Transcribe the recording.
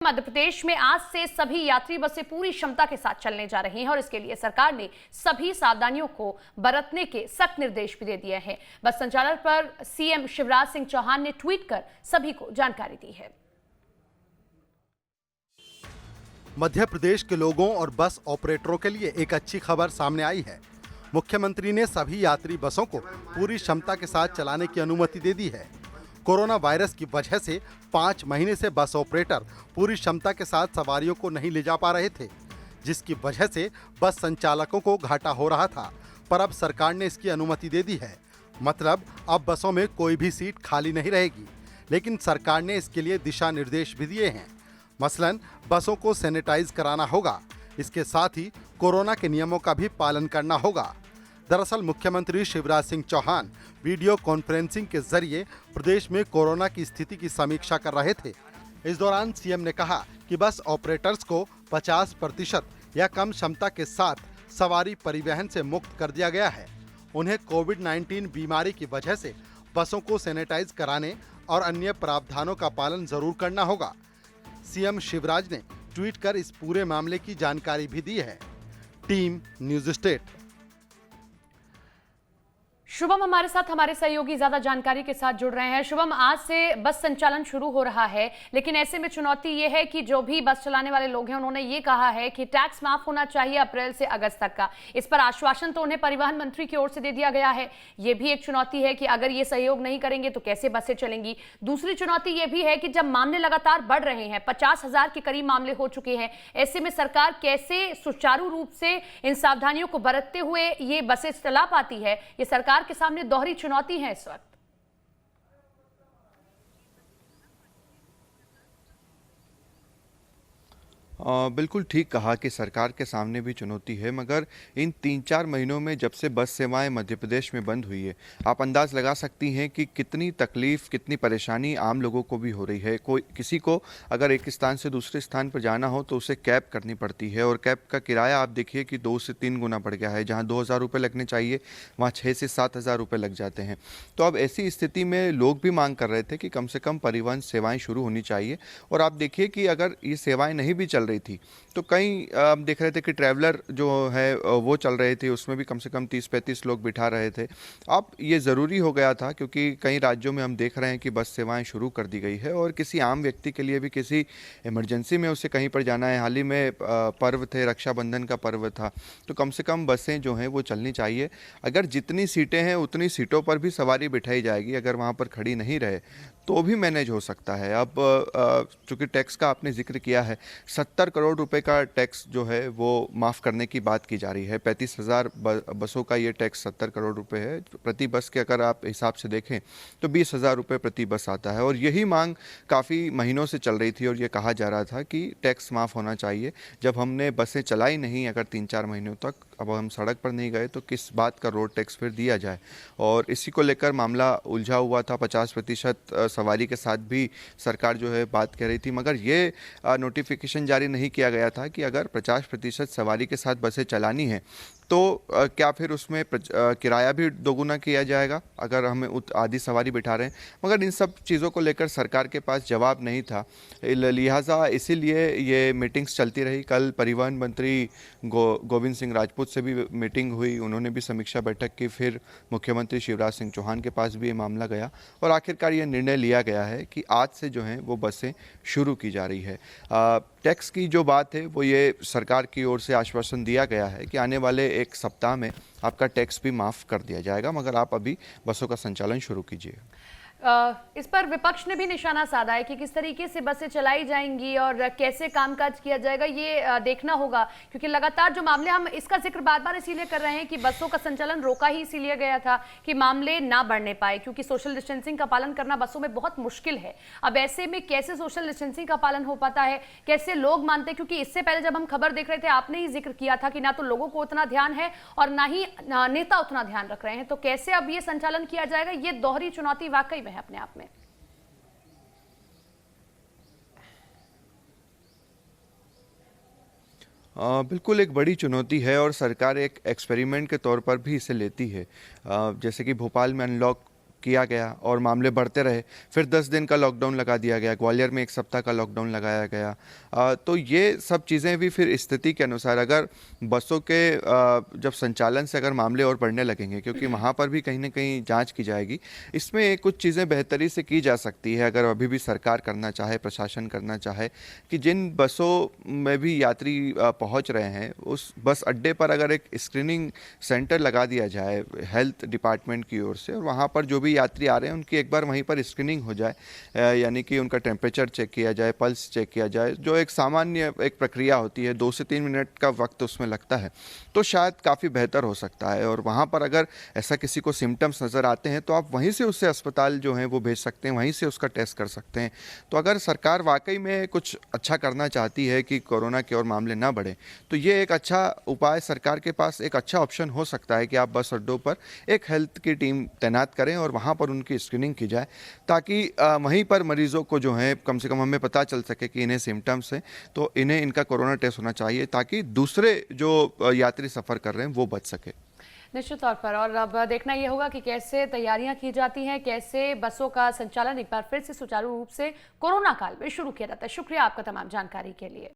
मध्य प्रदेश में आज से सभी यात्री बसें पूरी क्षमता के साथ चलने जा रही हैं और इसके लिए सरकार ने सभी सावधानियों को बरतने के सख्त निर्देश भी दे दिए हैं। बस संचालन पर सीएम शिवराज सिंह चौहान ने ट्वीट कर सभी को जानकारी दी है। मध्य प्रदेश के लोगों और बस ऑपरेटरों के लिए एक अच्छी खबर सामने आई है। मुख्यमंत्री ने सभी यात्री बसों को पूरी क्षमता के साथ चलाने की अनुमति दे दी है। कोरोना वायरस की वजह से 5 महीने से बस ऑपरेटर पूरी क्षमता के साथ सवारियों को नहीं ले जा पा रहे थे, जिसकी वजह से बस संचालकों को घाटा हो रहा था। पर अब सरकार ने इसकी अनुमति दे दी है। मतलब अब बसों में कोई भी सीट खाली नहीं रहेगी। लेकिन सरकार ने इसके लिए दिशा निर्देश भी दिए हैं। मसलन बसों को सैनिटाइज कराना होगा। इसके साथ ही कोरोना के नियमों का भी पालन करना होगा। दरअसल मुख्यमंत्री शिवराज सिंह चौहान वीडियो कॉन्फ्रेंसिंग के जरिए प्रदेश में कोरोना की स्थिति की समीक्षा कर रहे थे। इस दौरान सीएम ने कहा कि बस ऑपरेटर्स को 50% या कम क्षमता के साथ सवारी परिवहन से मुक्त कर दिया गया है। उन्हें कोविड-19 बीमारी की वजह से बसों को सैनिटाइज कराने और अन्य प्रावधानों का पालन जरूर करना होगा। सीएम शिवराज ने ट्वीट कर इस पूरे मामले की जानकारी भी दी है। Team news state. शुभम हमारे साथ हमारे सहयोगी ज्यादा जानकारी के साथ जुड़ रहे हैं। शुभम, आज से बस संचालन शुरू हो रहा है, लेकिन ऐसे में चुनौती ये है कि जो भी बस चलाने वाले लोग हैं उन्होंने ये कहा है कि टैक्स माफ होना चाहिए अप्रैल से अगस्त तक का। इस पर आश्वासन तो उन्हें परिवहन मंत्री की ओर से दे दिया गया है। ये भी एक चुनौती है कि अगर ये सहयोग नहीं करेंगे तो कैसे बसें चलेंगी। दूसरी चुनौती ये भी है कि जब मामले लगातार बढ़ रहे हैं, 50,000 के करीब मामले हो चुके हैं, ऐसे में सरकार कैसे सुचारू रूप से इन सावधानियों को बरतते हुए ये बसें चला पाती है, ये सरकार के सामने दोहरी चुनौती है इस वक्त। बिल्कुल ठीक कहा कि सरकार के सामने भी चुनौती है, मगर इन 3-4 महीनों में जब से बस सेवाएं मध्य प्रदेश में बंद हुई है, आप अंदाज़ लगा सकती हैं कि कितनी तकलीफ़, कितनी परेशानी आम लोगों को भी हो रही है। किसी को अगर एक स्थान से दूसरे स्थान पर जाना हो तो उसे कैब करनी पड़ती है, और कैब का किराया आप देखिए कि 2 से 3 गुना बढ़ गया है। जहाँ 2,000 रुपये लगने चाहिए वहाँ 6 से 7,000 रुपये लग जाते हैं। तो अब ऐसी स्थिति में लोग भी मांग कर रहे थे कि कम से कम परिवहन सेवाएँ शुरू होनी चाहिए। और आप देखिए कि अगर ये सेवाएँ नहीं भी चल रही थी तो कई हम देख रहे थे कि ट्रैवलर जो है वो चल रहे थे, उसमें भी कम से कम 30-35 लोग बिठा रहे थे। अब ये ज़रूरी हो गया था क्योंकि कई राज्यों में हम देख रहे हैं कि बस सेवाएं शुरू कर दी गई है, और किसी आम व्यक्ति के लिए भी किसी इमरजेंसी में उसे कहीं पर जाना है। हाल ही में पर्व थे, रक्षाबंधन का पर्व था, तो कम से कम बसें जो हैं वो चलनी चाहिए। अगर जितनी सीटें हैं उतनी सीटों पर भी सवारी बिठाई जाएगी। अगर वहाँ पर खड़ी नहीं रहे तो भी मैनेज हो सकता है। अब चूँकि टैक्स का आपने जिक्र किया है, 70 करोड़ रुपए का टैक्स जो है वो माफ़ करने की बात की जा रही है। 35,000 बसों का ये टैक्स 70 करोड़ रुपए है। प्रति बस के अगर आप हिसाब से देखें तो 20,000 रुपये प्रति बस आता है, और यही मांग काफ़ी महीनों से चल रही थी और ये कहा जा रहा था कि टैक्स माफ़ होना चाहिए। जब हमने बसें चलाई नहीं अगर 3-4 महीनों तक, अब हम सड़क पर नहीं गए तो किस बात का रोड टैक्स फिर दिया जाए। और इसी को लेकर मामला उलझा हुआ था। 50% सवारी के साथ भी सरकार जो है बात कह रही थी, मगर ये नोटिफिकेशन जारी नहीं किया गया था कि अगर 50% सवारी के साथ बसें चलानी है तो क्या फिर उसमें किराया भी दोगुना किया जाएगा अगर हमें आधी सवारी बिठा रहे हैं। मगर इन सब चीज़ों को लेकर सरकार के पास जवाब नहीं था, लिहाजा इसीलिए ये मीटिंग्स चलती रही। कल परिवहन मंत्री गोविंद सिंह राजपूत से भी मीटिंग हुई, उन्होंने भी समीक्षा बैठक की। फिर मुख्यमंत्री शिवराज सिंह चौहान के पास भी ये मामला गया और आखिरकार ये निर्णय लिया गया है कि आज से जो है वो बसें शुरू की जा रही है। टैक्स की जो बात है वो ये सरकार की ओर से आश्वासन दिया गया है कि आने वाले एक सप्ताह में आपका टैक्स भी माफ़ कर दिया जाएगा, मगर आप अभी बसों का संचालन शुरू कीजिए। इस पर विपक्ष ने भी निशाना साधा है कि किस तरीके से बसें चलाई जाएंगी और कैसे कामकाज किया जाएगा, ये देखना होगा। क्योंकि लगातार जो मामले, हम इसका जिक्र बार बार इसीलिए कर रहे हैं कि बसों का संचालन रोका ही इसीलिए गया था कि मामले ना बढ़ने पाए, क्योंकि सोशल डिस्टेंसिंग का पालन करना बसों में बहुत मुश्किल है। अब ऐसे में कैसे सोशल डिस्टेंसिंग का पालन हो पाता है, कैसे लोग मानते हैं, क्योंकि इससे पहले जब हम खबर देख रहे थे आपने ही जिक्र किया था कि ना तो लोगों को उतना ध्यान है और ना ही नेता उतना ध्यान रख रहे हैं। तो कैसे अब ये संचालन किया जाएगा, ये दोहरी चुनौती वाकई है अपने आप में। बिल्कुल एक बड़ी चुनौती है और सरकार एक एक्सपेरिमेंट के तौर पर भी इसे लेती है। जैसे कि भोपाल में अनलॉक किया गया और मामले बढ़ते रहे, फिर 10 दिन का लॉकडाउन लगा दिया गया, ग्वालियर में 1 सप्ताह का लॉकडाउन लगाया गया। तो ये सब चीज़ें भी फिर स्थिति के अनुसार अगर बसों के जब संचालन से अगर मामले और बढ़ने लगेंगे, क्योंकि वहाँ पर भी कहीं ना कहीं जांच की जाएगी, इसमें कुछ चीज़ें बेहतरी से की जा सकती है अगर अभी भी सरकार करना चाहे, प्रशासन करना चाहे, कि जिन बसों में भी यात्री पहुँच रहे हैं उस बस अड्डे पर अगर एक स्क्रीनिंग सेंटर लगा दिया जाए हेल्थ डिपार्टमेंट की ओर से, और वहाँ पर जो भी यात्री आ रहे हैं उनकी एक बार वहीं पर स्क्रीनिंग हो जाए, यानी कि उनका टेम्परेचर चेक किया जाए, पल्स चेक किया जाए, जो एक सामान्य एक प्रक्रिया होती है, 2 से 3 मिनट का वक्त उसमें लगता है, तो शायद काफ़ी बेहतर हो सकता है। और वहाँ पर अगर ऐसा किसी को सिम्टम्स नज़र आते हैं तो आप वहीं से उससे अस्पताल जो है वो भेज सकते हैं, वहीं से उसका टेस्ट कर सकते हैं। तो अगर सरकार वाकई में कुछ अच्छा करना चाहती है कि कोरोना के और मामले ना बढ़े, तो ये एक अच्छा उपाय, सरकार के पास एक अच्छा ऑप्शन हो सकता है कि आप बस अड्डों पर एक हेल्थ की टीम तैनात करें और वहाँ पर उनकी स्क्रीनिंग की जाए, ताकि वहीं पर मरीजों को जो है कम से कम हमें पता चल सके कि इन्हें सिम्टम्स हैं, तो इन्हें इनका कोरोना टेस्ट होना चाहिए, ताकि दूसरे जो यात्री सफ़र कर रहे हैं वो बच सके। निश्चित तौर पर। और अब देखना यह होगा कि कैसे तैयारियां की जाती हैं, कैसे बसों का संचालन एक बार फिर से सुचारू रूप से कोरोना काल में शुरू किया जाता है। शुक्रिया आपका तमाम जानकारी के लिए।